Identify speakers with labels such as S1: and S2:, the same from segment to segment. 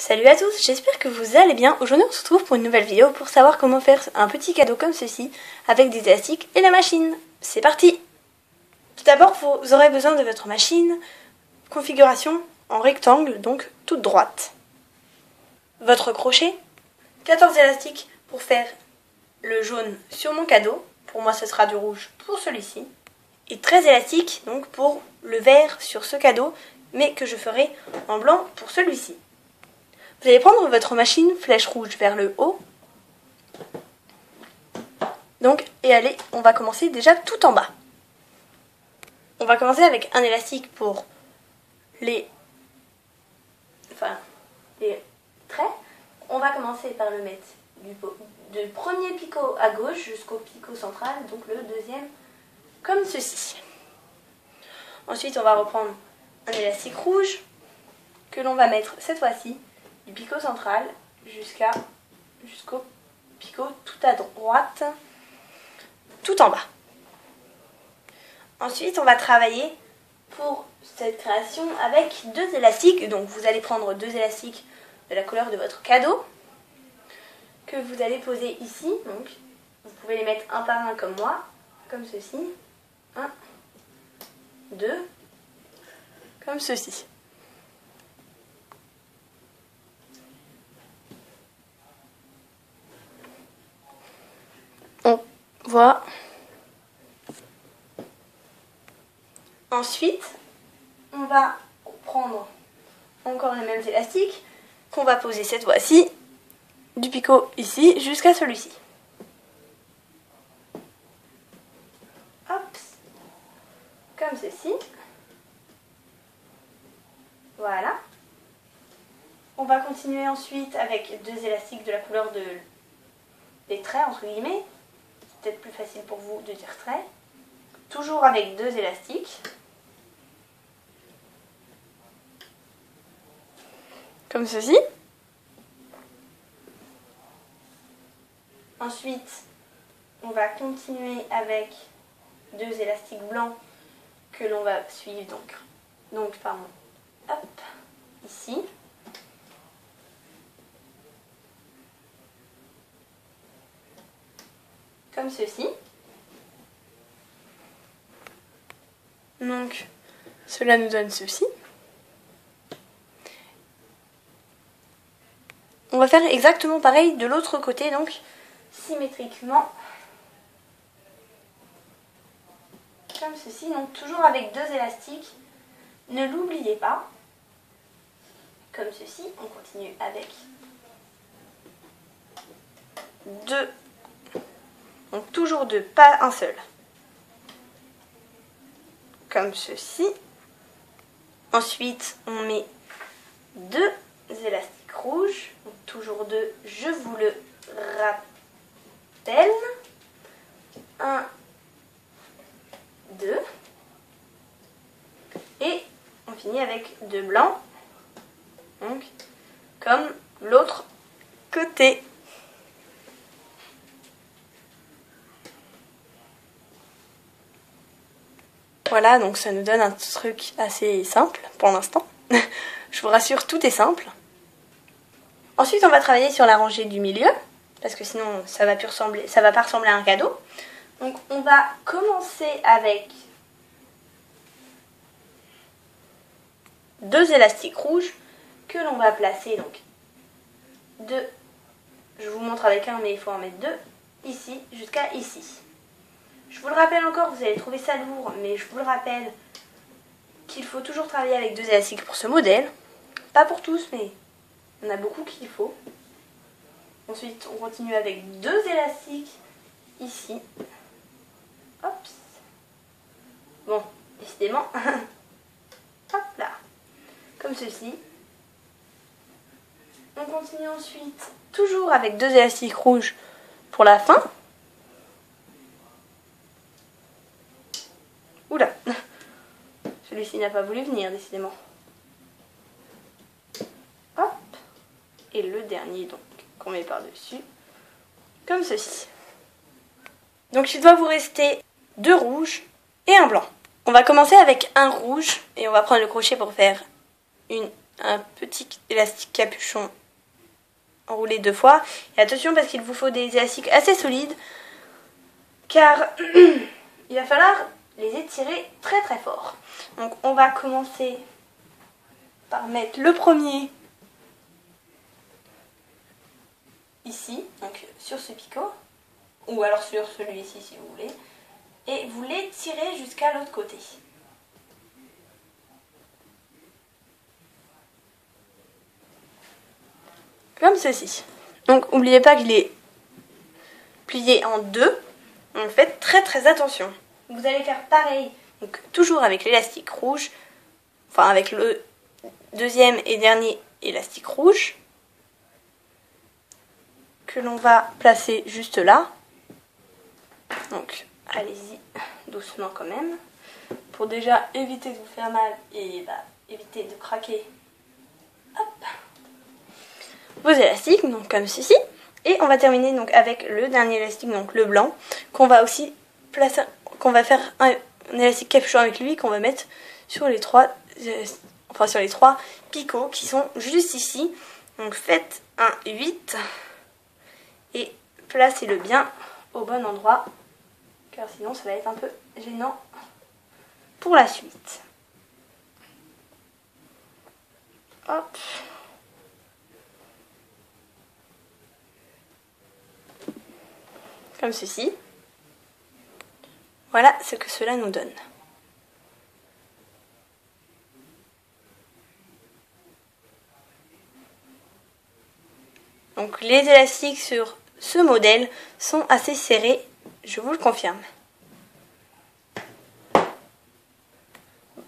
S1: Salut à tous, j'espère que vous allez bien. Aujourd'hui on se retrouve pour une nouvelle vidéo pour savoir comment faire un petit cadeau comme ceci avec des élastiques et la machine. C'est parti! Tout d'abord vous aurez besoin de votre machine, configuration en rectangle, donc toute droite. Votre crochet, 14 élastiques pour faire le jaune sur mon cadeau, pour moi ce sera du rouge pour celui-ci, et 13 élastiques donc pour le vert sur ce cadeau, mais que je ferai en blanc pour celui-ci. Vous allez prendre votre machine flèche rouge vers le haut. Donc, et allez, on va commencer déjà tout en bas. On va commencer avec un élastique pour les traits. On va commencer par le mettre du premier picot à gauche jusqu'au picot central, donc le deuxième, comme ceci. Ensuite, on va reprendre un élastique rouge que l'on va mettre cette fois-ci du picot central jusqu'au picot tout à droite, tout en bas. Ensuite, on va travailler pour cette création avec deux élastiques. Donc, vous allez prendre deux élastiques de la couleur de votre cadeau que vous allez poser ici. Donc, vous pouvez les mettre un par un comme moi, comme ceci. 1, 2, comme ceci. On voit. Ensuite, on va prendre encore les mêmes élastiques qu'on va poser cette fois-ci du picot ici jusqu'à celui-ci. Hop, comme ceci. Voilà. On va continuer ensuite avec deux élastiques de la couleur des traits, entre guillemets. C'est peut-être plus facile pour vous de dire traits. Toujours avec deux élastiques. Comme ceci. Ensuite, on va continuer avec deux élastiques blancs que l'on va suivre hop, ici. Comme ceci. Donc, cela nous donne ceci. On va faire exactement pareil de l'autre côté, donc symétriquement. Comme ceci, donc toujours avec deux élastiques. Ne l'oubliez pas. Comme ceci, on continue avec deux. Donc toujours deux, pas un seul. Comme ceci. Ensuite, on met deux élastiques rouges. Donc toujours deux, je vous le rappelle. 1, 2. Et on finit avec deux blancs. Donc, comme l'autre côté. Voilà, donc ça nous donne un truc assez simple pour l'instant. Je vous rassure, tout est simple. Ensuite, on va travailler sur la rangée du milieu, parce que sinon ça va pas ressembler à un cadeau. Donc on va commencer avec deux élastiques rouges que l'on va placer donc deux. Je vous montre avec un, mais il faut en mettre deux ici jusqu'à ici. Je vous le rappelle encore, vous allez trouver ça lourd, mais je vous le rappelle qu'il faut toujours travailler avec deux élastiques pour ce modèle. Pas pour tous, mais il y en a beaucoup qu'il faut. Ensuite, on continue avec deux élastiques ici. Hop. Bon, décidément. Hop là. Comme ceci. On continue ensuite, toujours avec deux élastiques rouges pour la fin. Oula, celui-ci n'a pas voulu venir, décidément. Hop, et le dernier, donc, qu'on met par-dessus, comme ceci. Donc, il doit vous rester deux rouges et un blanc. On va commencer avec un rouge, et on va prendre le crochet pour faire un petit élastique capuchon enroulé 2 fois. Et attention parce qu'il vous faut des élastiques assez solides car il va falloir les étirer très très fort. Donc on va commencer par mettre le premier ici, donc sur ce picot, ou alors sur celui-ci si vous voulez, et vous l'étirez jusqu'à l'autre côté. Comme ceci. Donc n'oubliez pas qu'il est plié en deux, donc faites très très attention. Vous allez faire pareil, donc toujours avec l'élastique rouge, enfin avec le deuxième et dernier élastique rouge, que l'on va placer juste là. Donc allez-y doucement quand même, pour déjà éviter de vous faire mal et éviter de craquer. Hop, vos élastiques, donc comme ceci. Et on va terminer donc avec le dernier élastique, donc le blanc, qu'on va aussi placer, qu'on va faire un élastique capuchon avec lui, qu'on va mettre sur les trois picots qui sont juste ici. Donc faites un 8 et placez-le bien au bon endroit, car sinon ça va être un peu gênant pour la suite. Hop. Comme ceci. Voilà ce que cela nous donne. Donc les élastiques sur ce modèle sont assez serrés, je vous le confirme.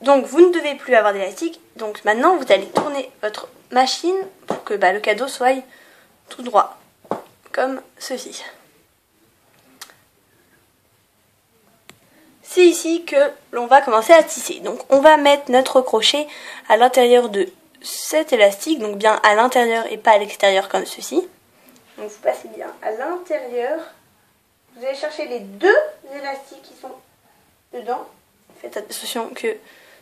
S1: Donc vous ne devez plus avoir d'élastique, donc maintenant vous allez tourner votre machine pour que le cadeau soit tout droit, comme ceci. C'est ici que l'on va commencer à tisser. Donc on va mettre notre crochet à l'intérieur de cet élastique, donc bien à l'intérieur et pas à l'extérieur comme ceci. Donc vous passez bien à l'intérieur. Vous allez chercher les deux élastiques qui sont dedans. Faites attention que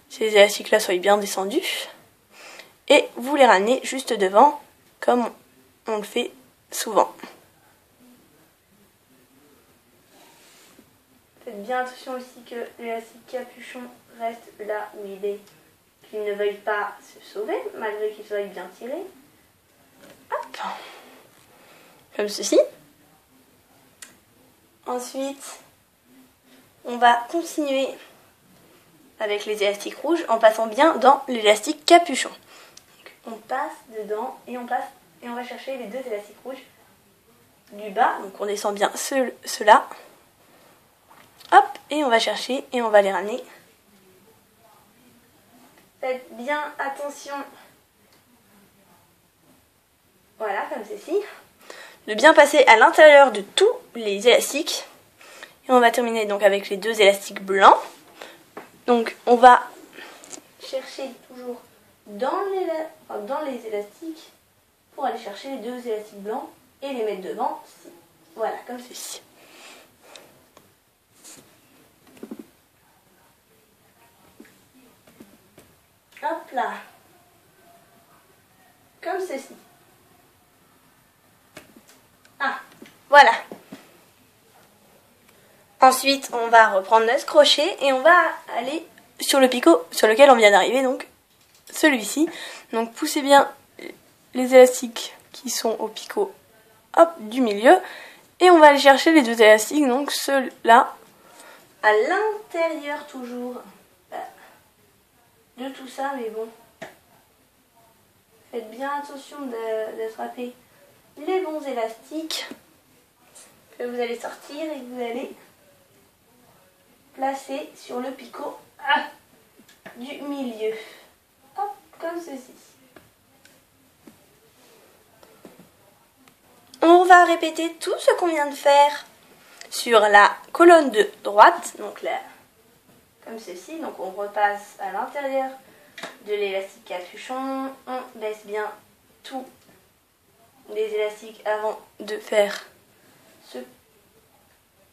S1: ces élastiques-là soient bien descendus. Et vous les ramenez juste devant, comme on le fait souvent. Faites bien attention aussi que l'élastique capuchon reste là où il est, qu'il ne veuille pas se sauver, malgré qu'il soit bien tiré. Hop, comme ceci. Ensuite, on va continuer avec les élastiques rouges en passant bien dans l'élastique capuchon. Donc, on passe dedans et on va chercher les deux élastiques rouges du bas. Donc on descend bien ceux-là. Hop, et on va chercher et on va les ramener. Faites bien attention. Voilà, comme ceci. De bien passer à l'intérieur de tous les élastiques. Et on va terminer donc avec les deux élastiques blancs. Donc on va chercher toujours dans les élastiques pour aller chercher les deux élastiques blancs et les mettre devant. Voilà, comme ceci. Hop là, comme ceci. Ah, voilà. Ensuite, on va reprendre notre crochet et on va aller sur le picot sur lequel on vient d'arriver, donc celui-ci. Donc poussez bien les élastiques qui sont au picot, hop, du milieu. Et on va aller chercher les deux élastiques, donc ceux-là, à l'intérieur toujours de tout ça, mais bon, faites bien attention d'attraper les bons élastiques que vous allez sortir et que vous allez placer sur le picot du milieu. Hop, comme ceci. On va répéter tout ce qu'on vient de faire sur la colonne de droite, donc là, comme ceci. Donc on repasse à l'intérieur de l'élastique capuchon, on baisse bien tous les élastiques avant de faire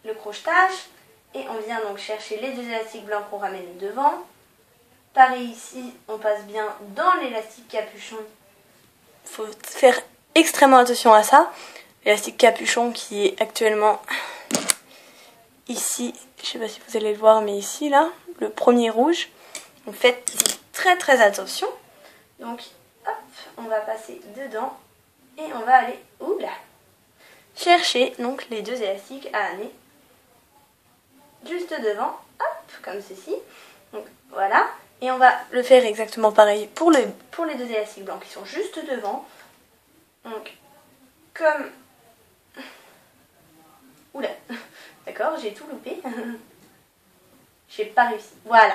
S1: le crochetage, et on vient donc chercher les deux élastiques blancs qu'on ramène devant, Pareil ici, on passe bien dans l'élastique capuchon. Il faut faire extrêmement attention à ça. L'élastique capuchon qui est actuellement ici, je sais pas si vous allez le voir, mais ici là, le premier rouge. Donc faites très très attention. Donc hop, on va passer dedans et on va aller, oula, chercher donc les deux élastiques à amener juste devant, hop, comme ceci. Donc voilà, et on va le faire exactement pareil pour les deux élastiques blancs qui sont juste devant. Donc comme, oula, d'accord, j'ai tout loupé. J'ai pas réussi. Voilà.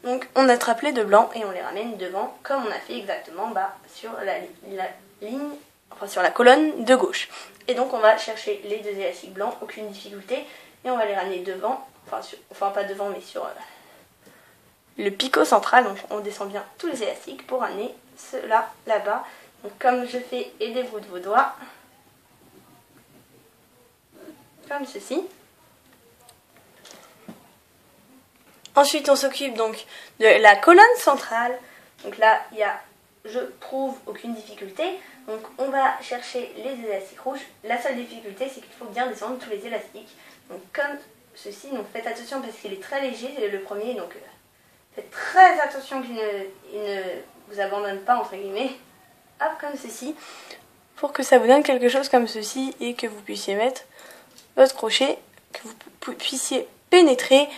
S1: Donc on attrape les deux blancs et on les ramène devant comme on a fait exactement sur la ligne, enfin sur la colonne de gauche. Et donc on va chercher les deux élastiques blancs, aucune difficulté, et on va les ramener devant, enfin pas devant mais sur le picot central. Donc on descend bien tous les élastiques pour ramener ceux-là là-bas. Donc comme je fais, aidez-vous de vos doigts. Comme ceci. Ensuite, on s'occupe donc de la colonne centrale. Donc là, il y a, je trouve, aucune difficulté. Donc on va chercher les élastiques rouges. La seule difficulté, c'est qu'il faut bien descendre tous les élastiques. Donc comme ceci. Donc faites attention parce qu'il est très léger, c'est le premier. Donc faites très attention qu'il ne vous abandonne pas, entre guillemets. Hop, comme ceci. Pour que ça vous donne quelque chose comme ceci et que vous puissiez mettre votre crochet, que vous puissiez pénétrer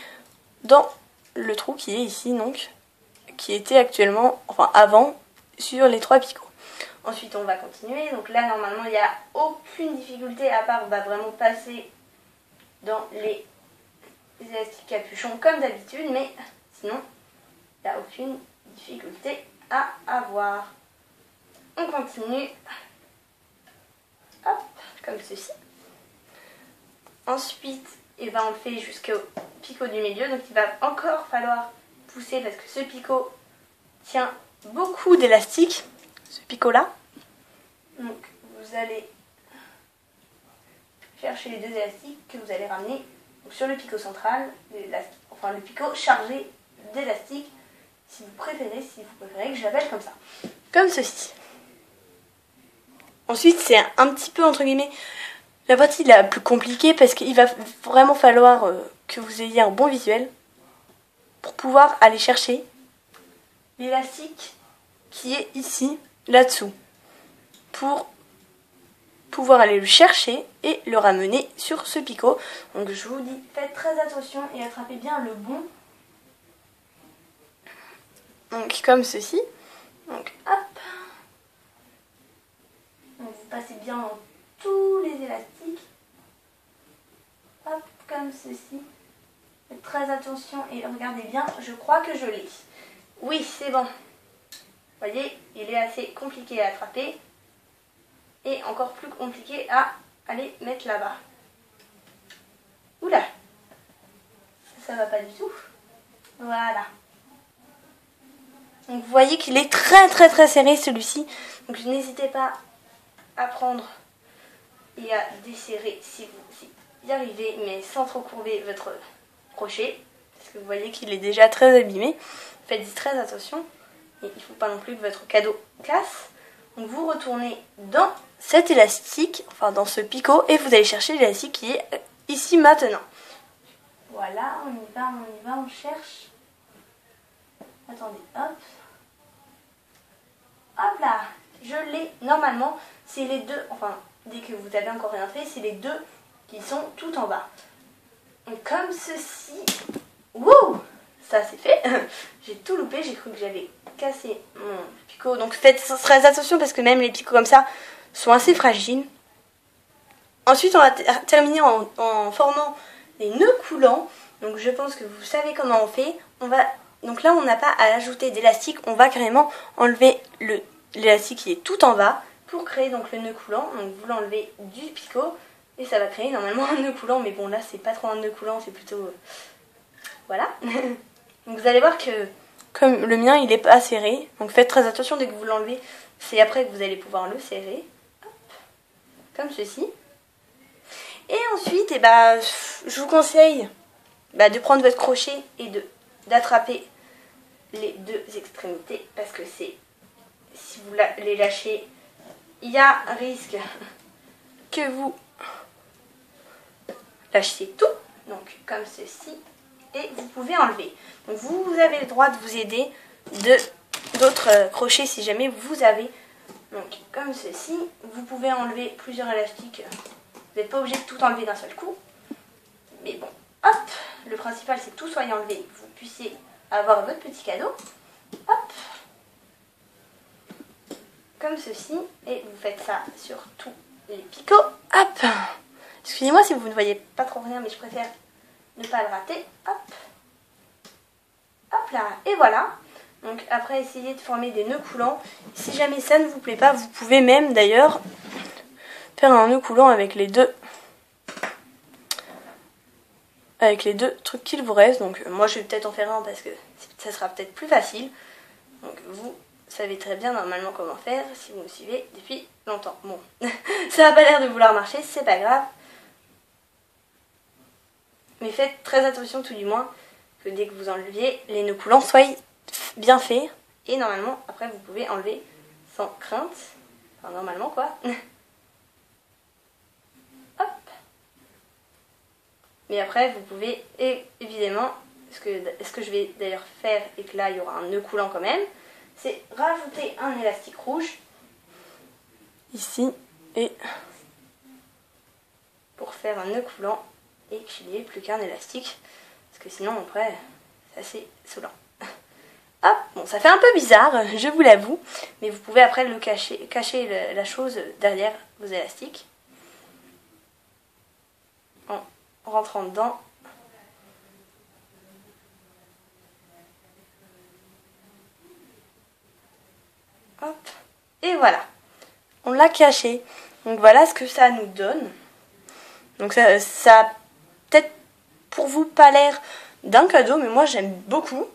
S1: dans le trou qui est ici, donc qui était actuellement, enfin avant, sur les 3 picots. Ensuite on va continuer. Donc là normalement il n'y a aucune difficulté, à part on va vraiment passer dans les élastiques capuchons comme d'habitude, mais sinon il n'y a aucune difficulté à avoir. On continue, hop, comme ceci. Ensuite, et ben on le fait jusqu'au picot du milieu, donc il va encore falloir pousser parce que ce picot tient beaucoup d'élastique, ce picot là. Donc vous allez chercher les deux élastiques que vous allez ramener sur le picot central, enfin le picot chargé d'élastique, si vous préférez que je l'appelle comme ça, comme ceci. Ensuite c'est un petit peu entre guillemets la partie la plus compliquée parce qu'il va vraiment falloir que vous ayez un bon visuel pour pouvoir aller chercher l'élastique qui est ici, là-dessous, pour pouvoir aller le chercher et le ramener sur ce picot. Donc je vous dis, faites très attention et attrapez bien le bon. Donc comme ceci. Donc hop. Donc vous passez bien dans tous les élastiques. Hop, comme ceci. Faites très attention et regardez bien, je crois que je l'ai. Oui, c'est bon. Vous voyez, il est assez compliqué à attraper. Et encore plus compliqué à aller mettre là-bas. Oula, ça va pas du tout. Voilà. Donc vous voyez qu'il est très très très serré celui-ci. Donc n'hésitez pas à prendre et à desserrer si vous y arrivez, mais sans trop courber votre crochet. Parce que vous voyez qu'il est déjà très abîmé. Faites-y très attention. Et il ne faut pas non plus que votre cadeau casse. Donc vous retournez dans cet élastique, enfin dans ce picot, et vous allez chercher l'élastique qui est ici maintenant. Voilà, on y va, on cherche. Attendez, hop. Hop là, je l'ai. Normalement, c'est les deux, enfin, dès que vous avez encore rien fait, c'est les deux qui sont tout en bas. Donc comme ceci. Wouh! Ça c'est fait. J'ai tout loupé, j'ai cru que j'avais cassé mon picot. Donc faites très attention parce que même les picots comme ça sont assez fragiles. Ensuite on va terminer en formant les nœuds coulants. Donc je pense que vous savez comment on fait. Donc là on n'a pas à ajouter d'élastique, on va carrément enlever l'élastique qui est tout en bas pour créer donc le nœud coulant. Donc vous l'enlevez du picot et ça va créer normalement un nœud coulant. Mais bon là c'est pas trop un nœud coulant, c'est plutôt... voilà. Donc vous allez voir que comme le mien il n'est pas serré, donc faites très attention dès que vous l'enlevez, c'est après que vous allez pouvoir le serrer. Hop, comme ceci. Et ensuite, je vous conseille de prendre votre crochet et d'attraper les deux extrémités parce que c'est, si vous les lâchez, il y a un risque que vous lâchiez tout, donc comme ceci, et vous pouvez enlever. Donc vous avez le droit de vous aider d'autres crochets si jamais vous avez. Donc comme ceci, vous pouvez enlever plusieurs élastiques. Vous n'êtes pas obligé de tout enlever d'un seul coup. Mais bon, hop, le principal c'est que tout soit enlevé, que vous puissiez avoir votre petit cadeau. Hop, comme ceci, et vous faites ça sur tous les picots. Hop, excusez-moi si vous ne voyez pas trop rien, mais je préfère ne pas le rater. Hop, hop là, et voilà. Donc après, essayez de former des nœuds coulants. Si jamais ça ne vous plaît pas, vous pouvez même d'ailleurs faire un nœud coulant avec les deux trucs qu'il vous reste. Donc moi je vais peut-être en faire un parce que ça sera peut-être plus facile. Donc vous savez très bien normalement comment faire si vous me suivez depuis longtemps. Bon, ça n'a pas l'air de vouloir marcher, c'est pas grave. Mais faites très attention tout du moins que dès que vous enleviez, les nœuds coulants soient bien faits. Et normalement après vous pouvez enlever sans crainte. Enfin normalement quoi. Hop. Mais après vous pouvez évidemment, ce que je vais d'ailleurs faire et que là il y aura un nœud coulant quand même, c'est rajouter un élastique rouge ici et pour faire un nœud coulant et qu'il n'y ait plus qu'un élastique parce que sinon après c'est assez saoulant. Hop, bon ça fait un peu bizarre, je vous l'avoue, mais vous pouvez après le cacher la chose derrière vos élastiques en rentrant dedans. Hop, et voilà, on l'a caché. Donc voilà ce que ça nous donne. Donc ça a peut-être pour vous pas l'air d'un cadeau, mais moi j'aime beaucoup.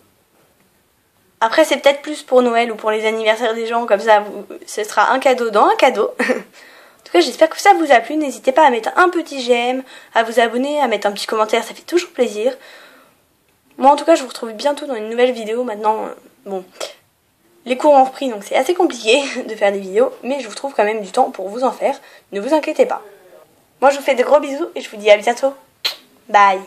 S1: Après c'est peut-être plus pour Noël ou pour les anniversaires des gens, comme ça ce sera un cadeau dans un cadeau. En tout cas j'espère que ça vous a plu, n'hésitez pas à mettre un petit j'aime, à vous abonner, à mettre un petit commentaire, ça fait toujours plaisir. Moi en tout cas je vous retrouve bientôt dans une nouvelle vidéo. Maintenant, bon, les cours ont repris donc c'est assez compliqué de faire des vidéos, mais je vous trouve quand même du temps pour vous en faire, ne vous inquiétez pas. Moi je vous fais de gros bisous et je vous dis à bientôt. Bye.